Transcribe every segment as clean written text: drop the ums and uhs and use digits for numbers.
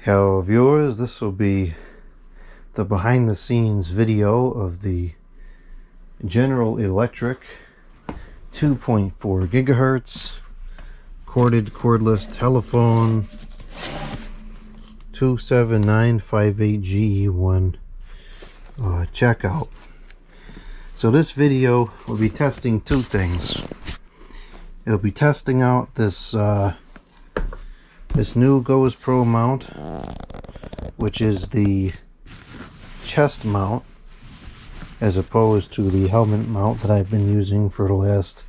Hello viewers, this will be the behind the scenes video of the General Electric 2.4 gigahertz corded cordless telephone 27958GE1 checkout. So this video will be testing two things. It'll be testing out this new GHz Pro mount, which is the chest mount as opposed to the helmet mount that I've been using for the last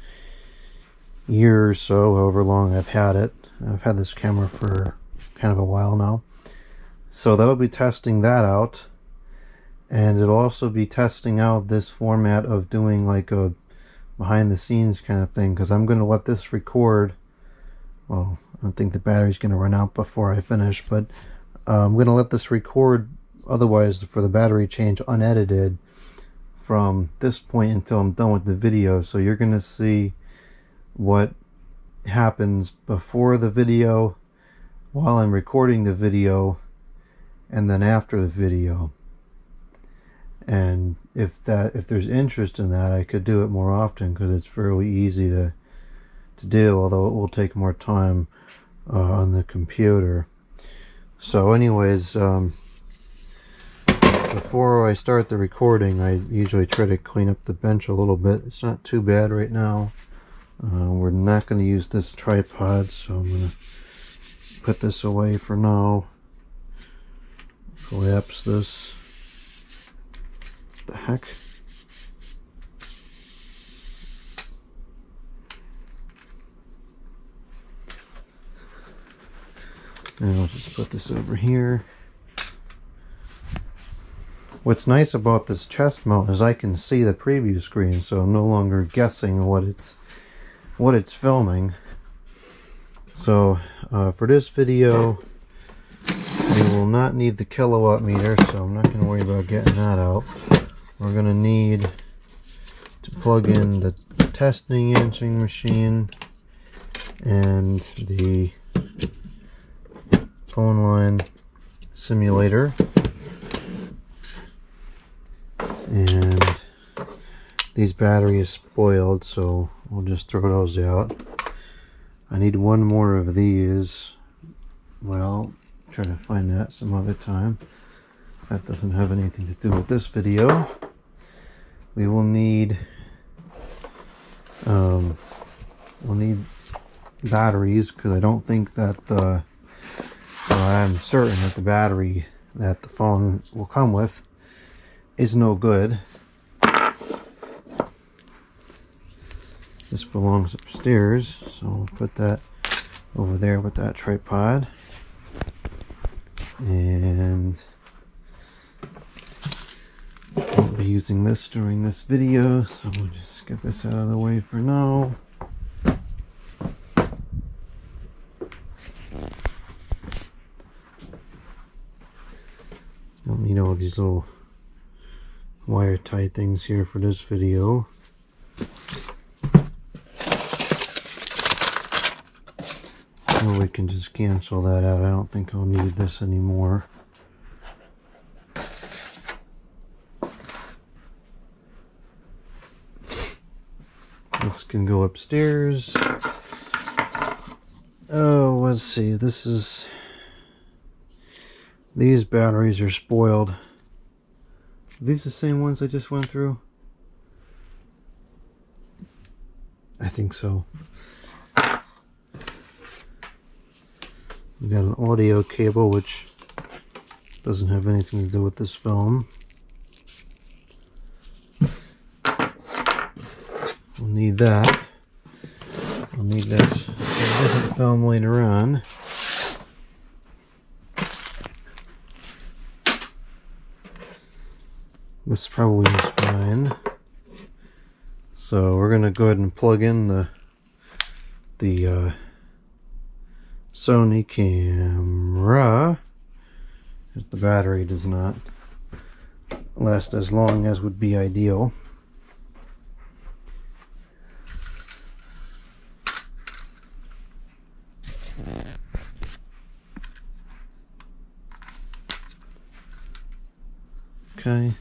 year or so, however long I've had it. I've had this camera for kind of a while now. So that'll be testing that out, and it'll also be testing out this format of doing like a behind the scenes kind of thing, because I'm going to let this record. Well, I don't think the battery's going to run out before I finish, but I'm going to let this record otherwise for the battery change unedited from this point until I'm done with the video. So you're going to see what happens before the video, while I'm recording the video, and then after the video. And if there's interest in that, I could do it more often because it's fairly easy to do, although it will take more time on the computer. So anyways, before I start the recording, I usually try to clean up the bench a little bit. It's not too bad right now. We're not going to use this tripod, so I'm going to put this away for now. Collapse this. What the heck? And I'll just put this over here. What's nice about this chest mount is I can see the preview screen, so I'm no longer guessing what it's filming. So for this video, we will not need the kilowatt meter, so I'm not going to worry about getting that out. We're going to need to plug in the testing answering machine and the phone line simulator, and these batteries spoiled, so we'll just throw those out. I need one more of these, but I'll try to find that some other time. That doesn't have anything to do with this video. We will need we'll need batteries, because I don't think that I'm certain that the battery that the phone will come with is no good. This belongs upstairs, so we'll put that over there with that tripod. And I won't be using this during this video, so we'll just get this out of the way for now. Don't need all these little wire tie things here for this video. So we can just cancel that out. I don't think I'll need this anymore. This can go upstairs. Oh, let's see. These batteries are spoiled. Are these the same ones I just went through? I think so. We got an audio cable, which doesn't have anything to do with this film. We'll need that. We'll need this for a different film later on. This probably is fine. So we're gonna go ahead and plug in the Sony camera. The battery does not last as long as would be ideal. Okay,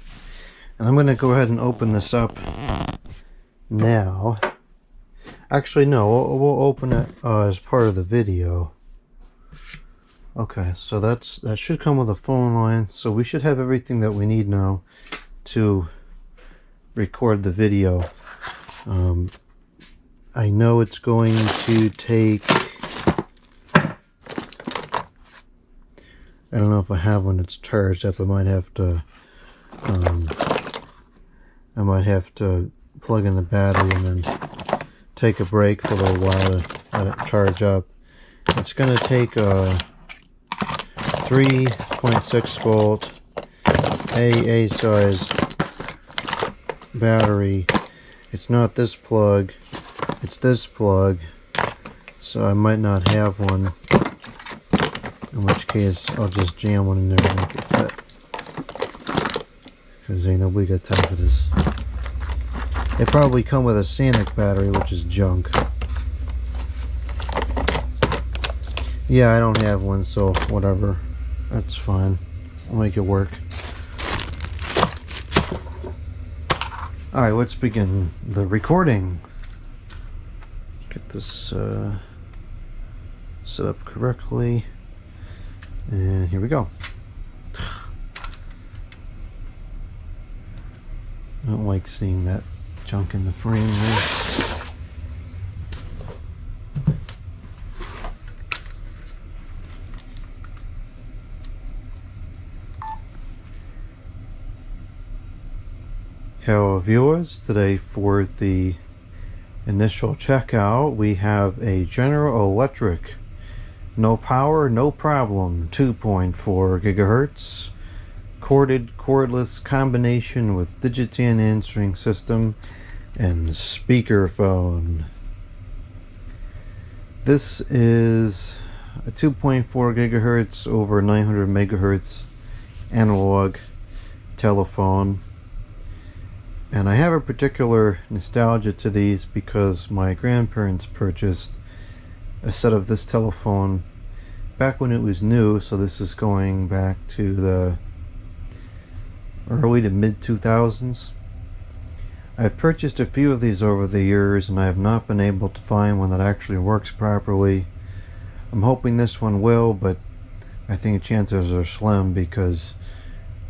and I'm going to go ahead and open this up now. Actually, no, we'll open it as part of the video. Okay, so that should come with a phone line, so we should have everything that we need now to record the video. I know it's going to take, I don't know if I have one that's charged up. I might have to plug in the battery and then take a break for a little while to let it charge up. It's going to take a 3.6 volt AA size battery. It's not this plug, it's this plug, so I might not have one, in which case I'll just jam one in there and make it fit, because ain't nobody got time for this. They probably come with a Sonic battery, which is junk. Yeah, I don't have one, so whatever. That's fine. I'll make it work. Alright, let's begin the recording. Get this set up correctly. And here we go. I don't like seeing that junk in the frame there. Hello viewers, today for the initial checkout we have a General Electric no power, no problem 2.4 GHz corded cordless combination with Digitan answering system and speakerphone. This is a 2.4 GHz over 900 megahertz analog telephone. And I have a particular nostalgia to these because my grandparents purchased a set of this telephone back when it was new, so this is going back to the early to mid 2000s. I've purchased a few of these over the years and I have not been able to find one that actually works properly. I'm hoping this one will, but I think chances are slim because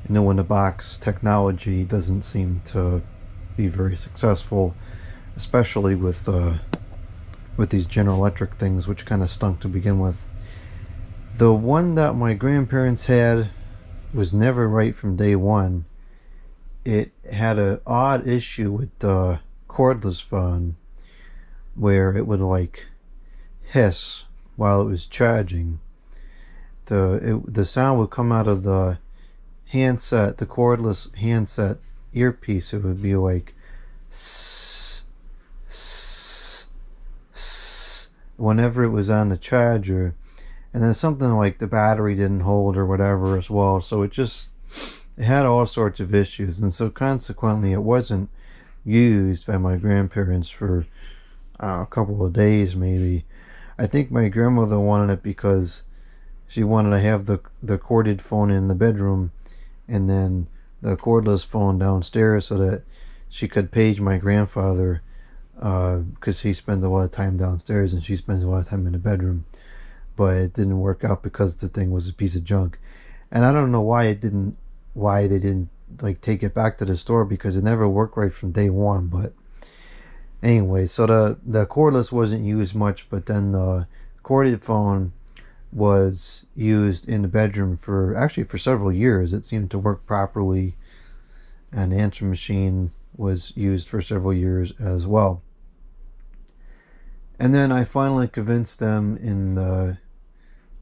new in the box technology doesn't seem to be very successful, especially with these General Electric things, which kind of stunk to begin with. The one that my grandparents had was never right from day one. It had an odd issue with the cordless phone where it would like hiss while it was charging. The sound would come out of the handset, the cordless handset earpiece. It would be like whenever it was on the charger, and then something like the battery didn't hold or whatever as well, so it had all sorts of issues, and so consequently it wasn't used by my grandparents for a couple of days maybe. I think my grandmother wanted it because she wanted to have the corded phone in the bedroom and then the cordless phone downstairs so that she could page my grandfather, because he spends a lot of time downstairs and she spends a lot of time in the bedroom. But it didn't work out because the thing was a piece of junk, and I don't know why they didn't like take it back to the store, because it never worked right from day one. But anyway, so the cordless wasn't used much, but then the corded phone was used in the bedroom for several years. It seemed to work properly, and the answering machine was used for several years as well. And then I finally convinced them in the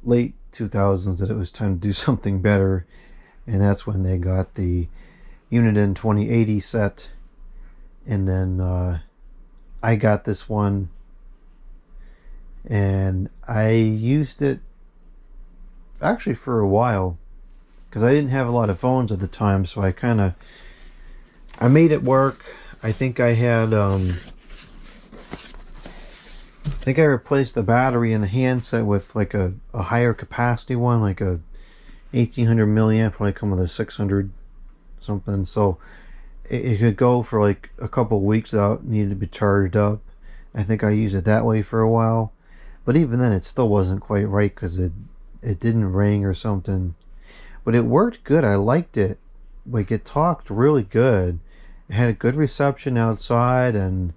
late 2000s that it was time to do something better, and that's when they got the Uniden 2080 set. And then I got this one and I used it actually for a while because I didn't have a lot of phones at the time, so I made it work. I think I had I think I replaced the battery in the handset with like a higher capacity one, like a 1800 milliamp. Probably come with a 600 something, so it could go for like a couple weeks without needing to be charged up. I think I used it that way for a while, but even then it still wasn't quite right because it didn't ring or something. But it worked good. I liked it. Like, it talked really good. It had a good reception outside, and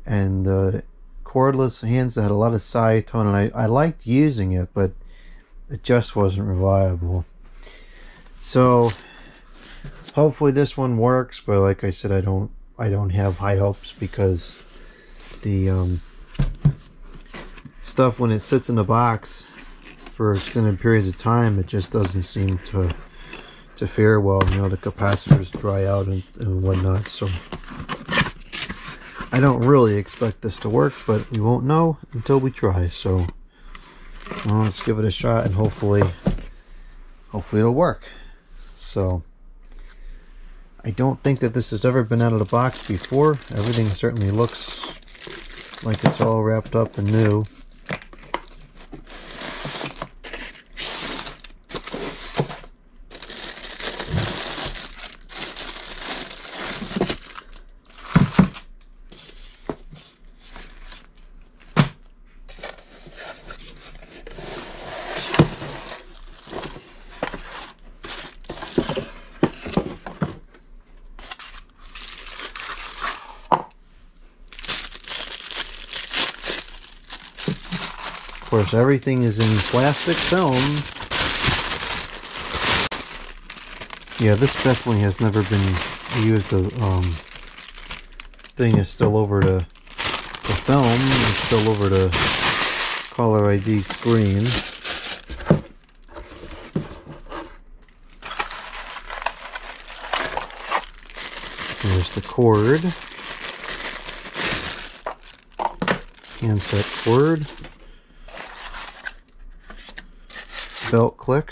the cordless hands that had a lot of side tone, and I liked using it, but it just wasn't reliable. So hopefully this one works, but like I said, I don't have high hopes, because the stuff, when it sits in the box for extended periods of time, it just doesn't seem to fare well. You know, the capacitors dry out and whatnot, so I don't really expect this to work, but we won't know until we try. So well, let's give it a shot, and hopefully it'll work. So I don't think that this has ever been out of the box before. Everything certainly looks like it's all wrapped up and new. Of course, everything is in plastic film. Yeah, this definitely has never been used. The thing is still over the film. It's still over the caller ID screen. There's the cord. Handset cord. Belt click.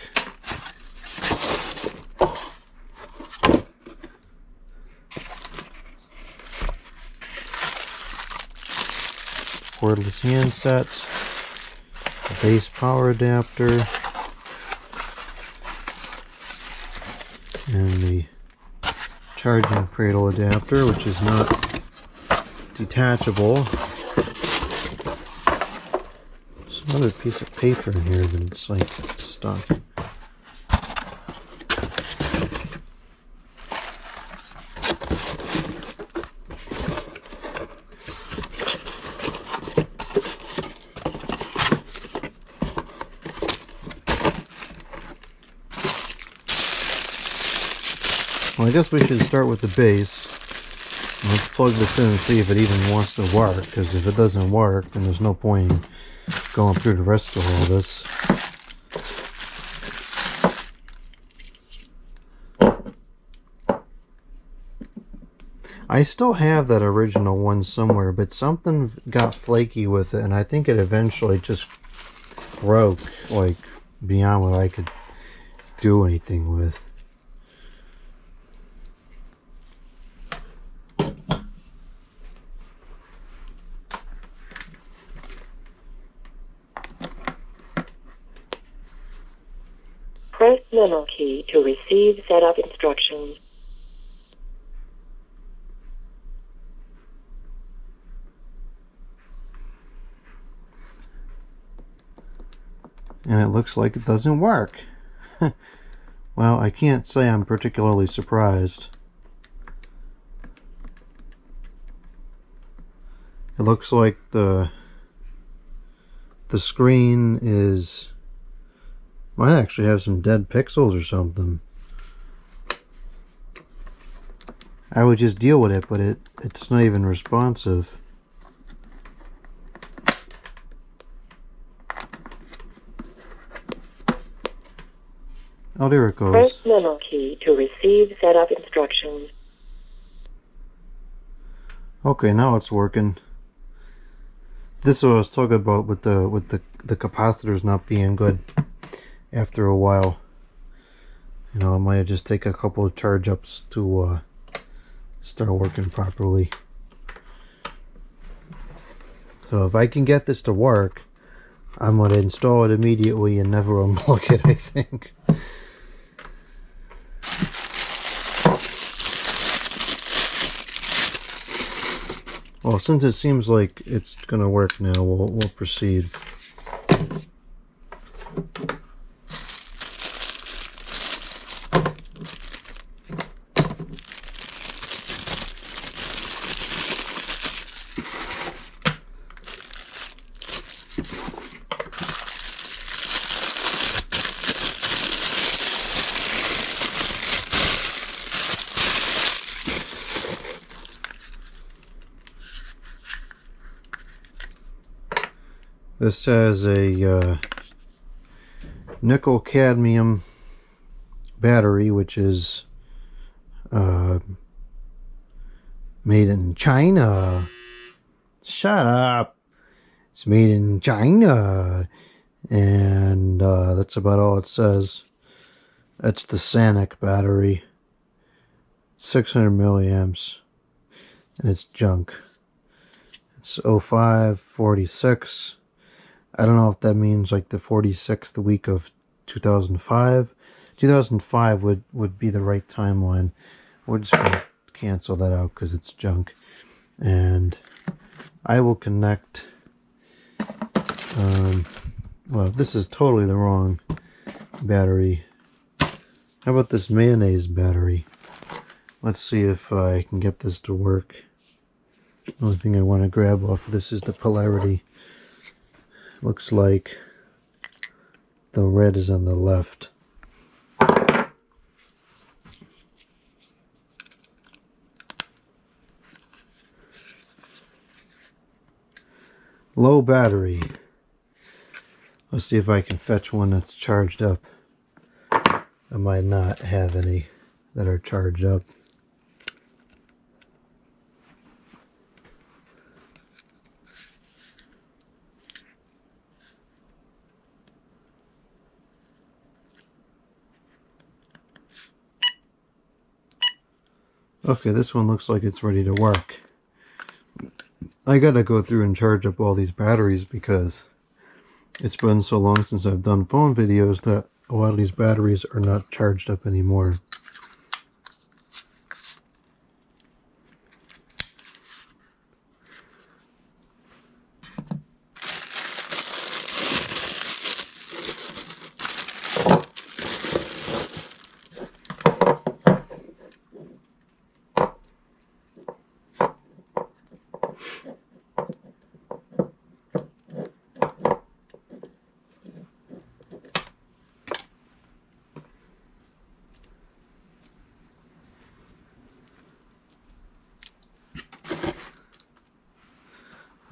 Cordless handset. A base power adapter. And the charging cradle adapter, which is not detachable. Another piece of paper in here that it's like stuck. Well, I guess we should start with the base. Let's plug this in and see if it even wants to work, because if it doesn't work, then there's no point in going through the rest of all this. I still have that original one somewhere, but something got flaky with it, and I think it eventually just broke, like, beyond what I could do anything with. Press memo key to receive setup instructions. And it looks like it doesn't work. Well, I can't say I'm particularly surprised. It looks like the screen is might actually have some dead pixels or something. I would just deal with it, but it's not even responsive. Oh, there it goes. Press memo key to receive setup instructions. Okay, now it's working. This is what I was talking about with the capacitors not being good after a while. You know, I might just take a couple of charge ups to start working properly. So if I can get this to work, I'm going to install it immediately and never unplug it, I think. Well, since it seems like it's gonna work now, we'll proceed. This has a nickel cadmium battery, which is made in China. Shut up. It's made in China. And that's about all it says. That's the Sanic battery. 600 milliamps. And it's junk. It's 0546. I don't know if that means like the 46th week of 2005. 2005 would be the right timeline. We're just going to cancel that out because it's junk. And I will connect... well, this is totally the wrong battery. How about this mayonnaise battery? Let's see if I can get this to work. The only thing I want to grab off of this is the polarity. Looks like the red is on the left. Low battery. Let's see if I can fetch one that's charged up. I might not have any that are charged up. Okay, this one looks like it's ready to work. I gotta go through and charge up all these batteries because it's been so long since I've done phone videos that a lot of these batteries are not charged up anymore.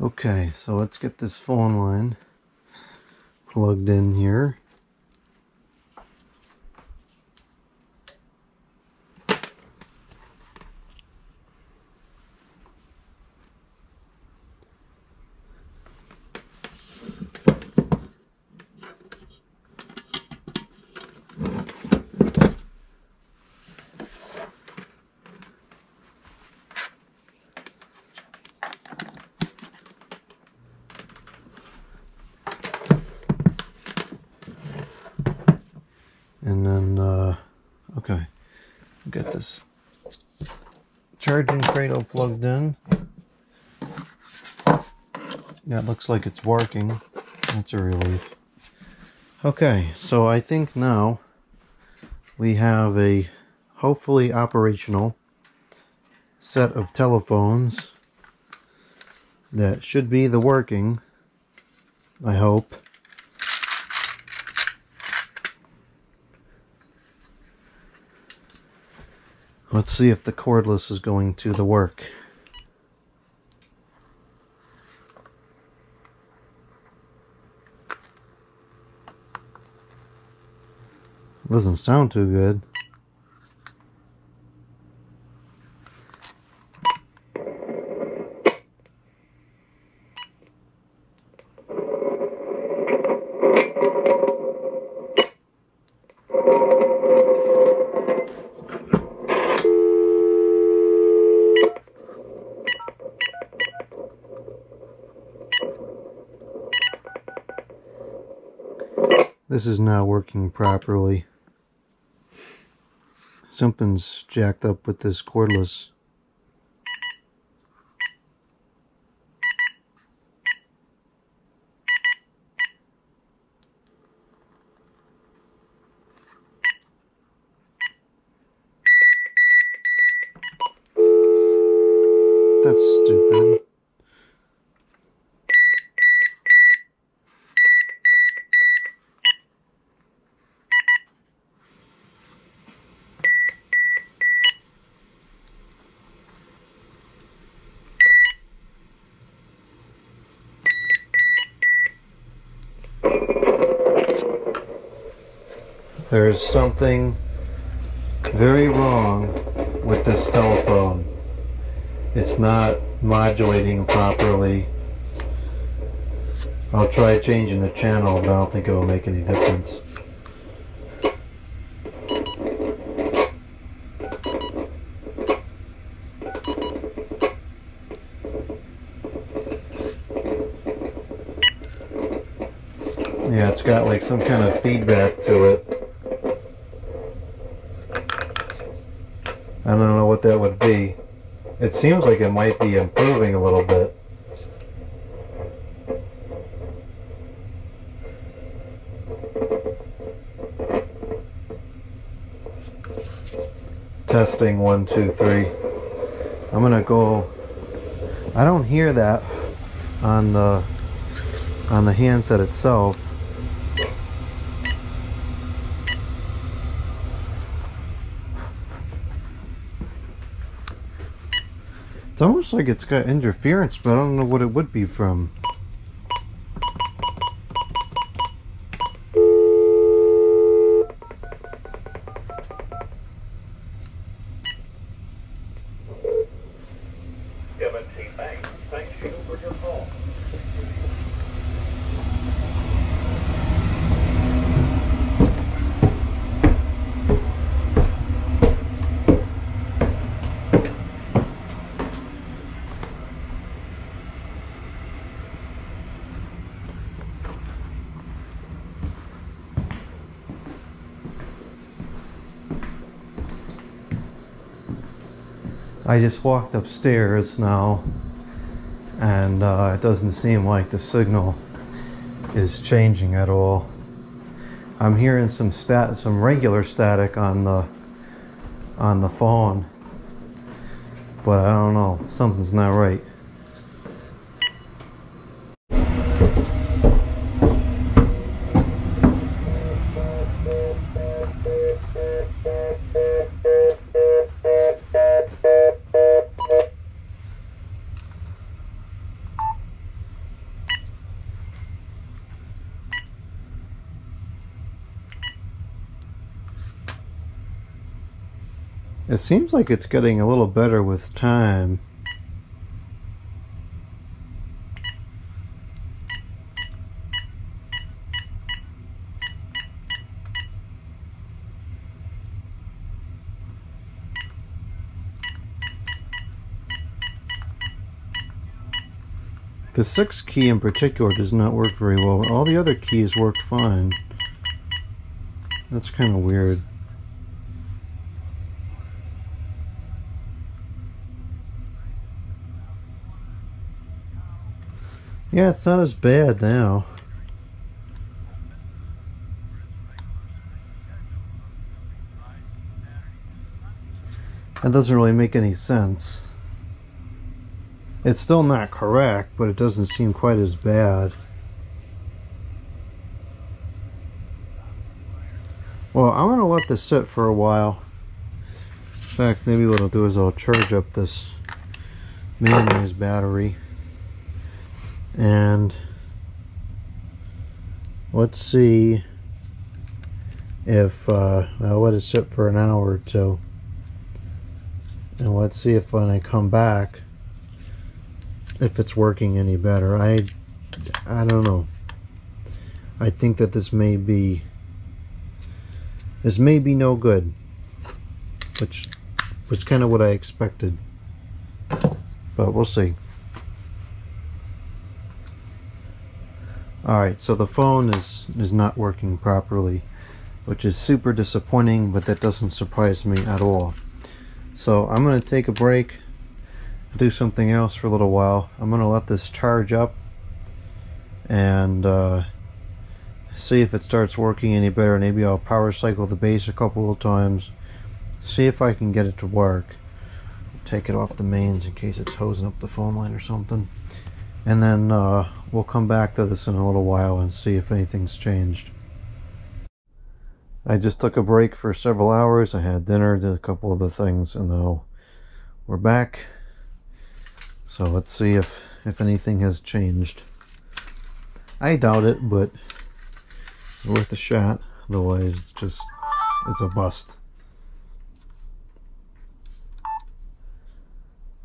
Okay, so let's get this phone line plugged in here. And then, okay, get this charging cradle plugged in. Yeah, it looks like it's working. That's a relief. Okay, so I think now we have a hopefully operational set of telephones that should be the working, I hope. Let's see if the cordless is going to the work. Doesn't sound too good. This is not working properly. Something's jacked up with this cordless. That's stupid. There's something very wrong with this telephone. It's not modulating properly. I'll try changing the channel, but I don't think it'll make any difference. Yeah, it's got like some kind of feedback to it. I don't know what that would be. It seems like it might be improving a little bit. Testing 1 2 3. I'm gonna go. I don't hear that on the handset itself. It's almost like it's got interference, but I don't know what it would be from. Thank you for your call. I just walked upstairs now, and it doesn't seem like the signal is changing at all. I'm hearing some regular static on the phone, but I don't know, something's not right. It seems like it's getting a little better with time. The 6th key in particular does not work very well. All the other keys work fine. That's kind of weird. Yeah, it's not as bad now. That doesn't really make any sense. It's still not correct, but it doesn't seem quite as bad. Well, I'm gonna let this sit for a while. In fact, maybe what I'll do is I'll charge up this mayonnaise battery. And let's see if I'll let it sit for an hour or two, and let's see if when I come back, if it's working any better. I don't know. I think that this may be no good, which kind of what I expected, but we'll see. Alright, so the phone is not working properly, which is super disappointing, but that doesn't surprise me at all. So I'm going to take a break, do something else for a little while. I'm going to let this charge up and see if it starts working any better. Maybe I'll power cycle the base a couple of times, see if I can get it to work. take it off the mains in case it's hosing up the phone line or something. And then we'll come back to this in a little while and see if anything's changed. I just took a break for several hours. I had dinner, did a couple of the things, and now we're back. So let's see if anything has changed. I doubt it, but it's worth a shot. Otherwise, it's a bust.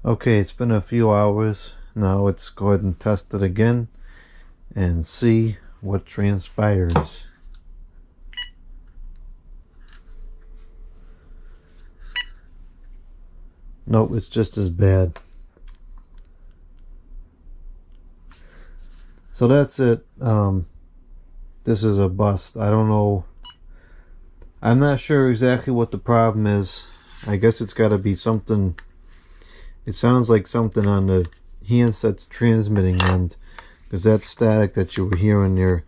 Okay, it's been a few hours. Now let's go ahead and test it again and see what transpires. Nope, it's just as bad. So that's it. This is a bust. I don't know. I'm not sure exactly what the problem is. I guess it's got to be something. It sounds like something on the handset's transmitting end, because that static that you were hearing there,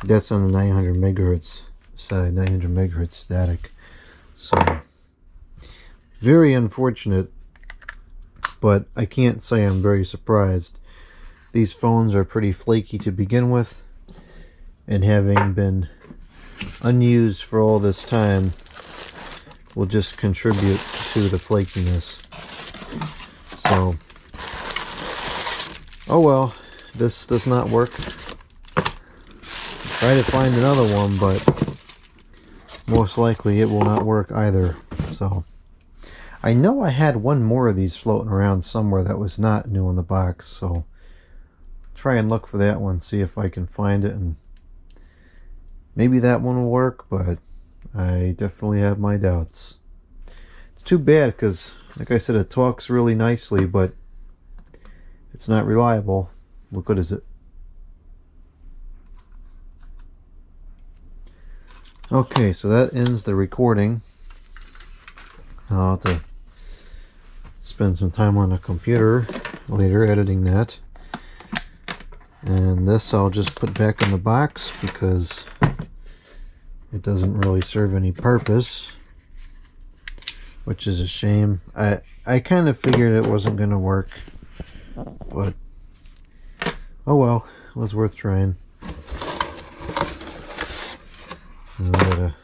that's on the 900 megahertz side, 900 megahertz static. So very unfortunate, but I can't say I'm very surprised. These phones are pretty flaky to begin with, and having been unused for all this time will just contribute to the flakiness. So, oh well, this does not work. Try to find another one, but most likely it will not work either. So, I know I had one more of these floating around somewhere that was not new in the box, so try and look for that one, see if I can find it, and maybe that one will work, but I definitely have my doubts. It's too bad because, like I said, it talks really nicely, but it's not reliable. What good is it? Okay, so that ends the recording. I'll have to spend some time on the computer later editing that. And this I'll just put back in the box because it doesn't really serve any purpose, which is a shame. I kind of figured it wasn't going to work, but oh well, it was worth trying. I'm gonna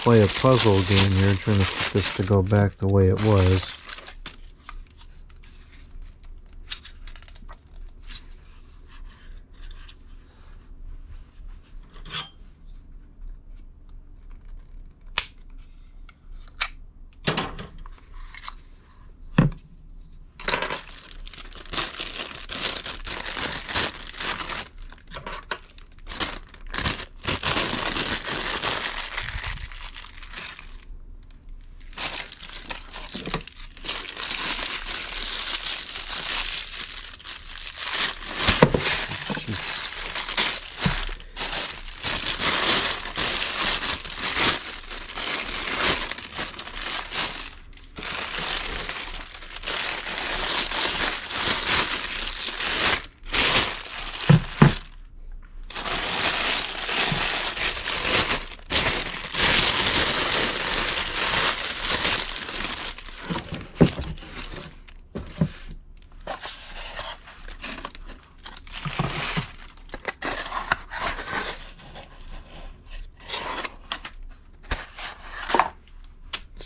play a puzzle game here, trying to get this to go back the way it was.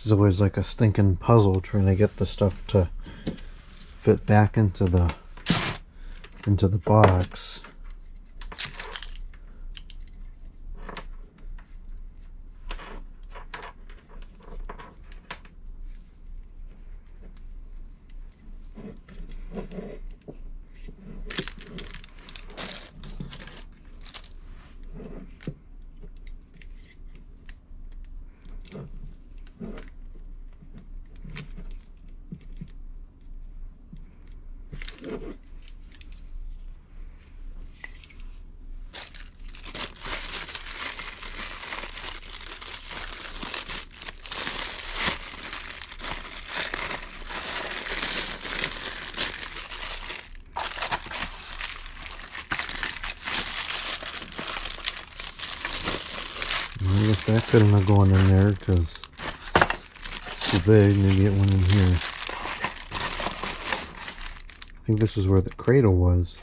It's always like a stinking puzzle trying to get the stuff to fit back into the box. I guess that couldn't have gone in there because it's too big. Maybe get one in here. I think this is where the cradle was.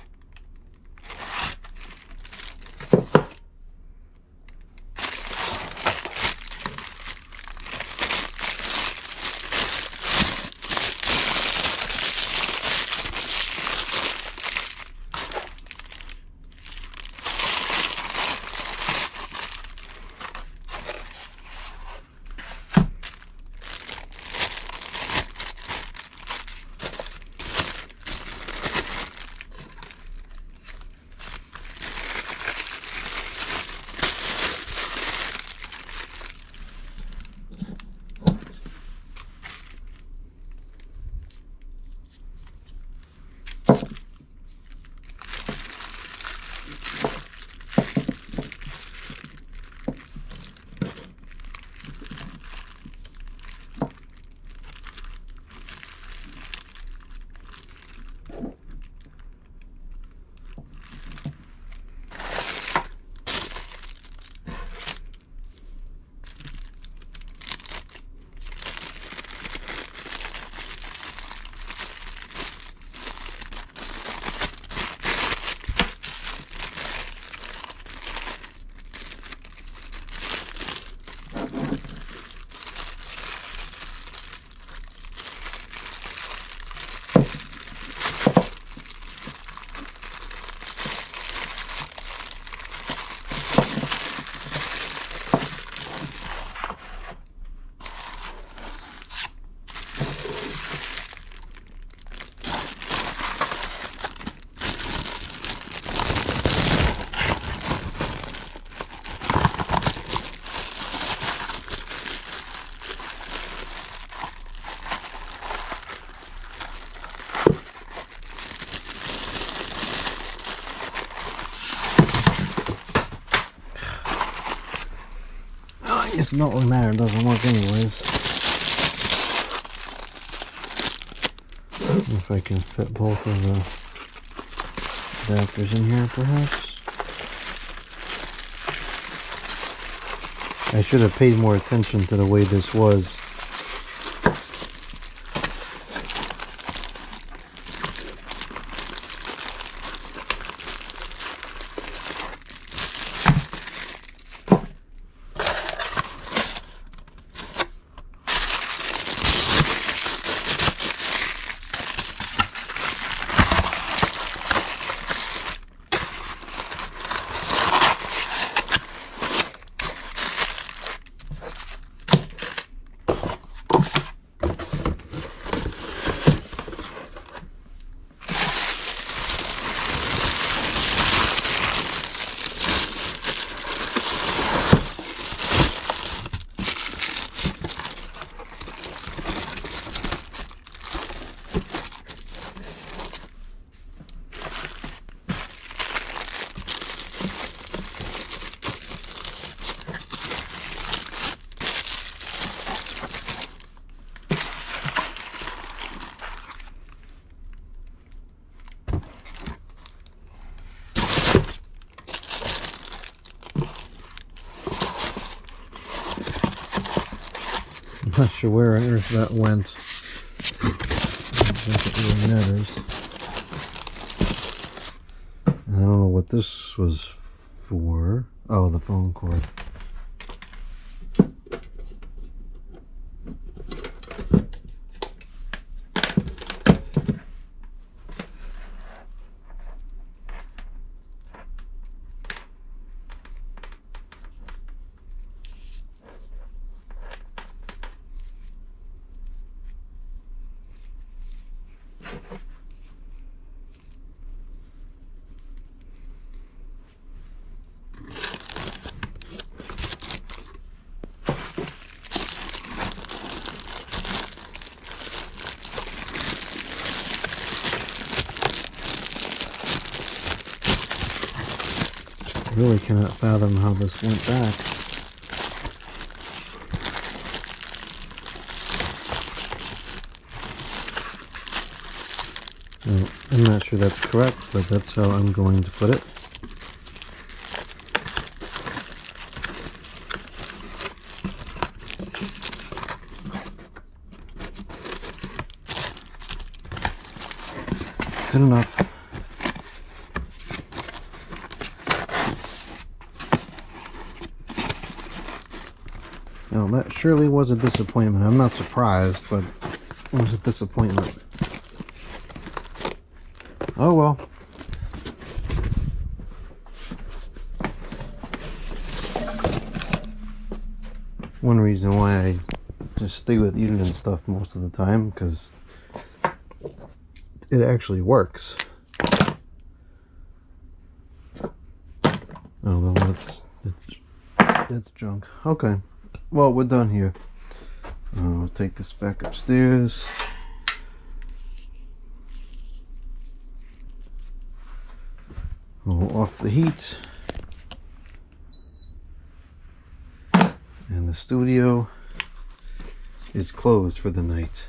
It's not really matter, it doesn't work anyways. If I can fit both of the adapters in here, perhaps. I should have paid more attention to the way this was. I'm not sure where on earth that went. I think it really matters. I don't know what this was for. Oh, the phone cord. I really cannot fathom how this went back. Well, I'm not sure that's correct, but that's how I'm going to put it. Good enough. Now that surely was a disappointment. I'm not surprised, but it was a disappointment. Oh well. One reason why I just stay with unit and stuff most of the time, because it actually works. Although that's junk. Okay, well, we're done here. I'll take this back upstairs. We'll off the heat. And the studio is closed for the night.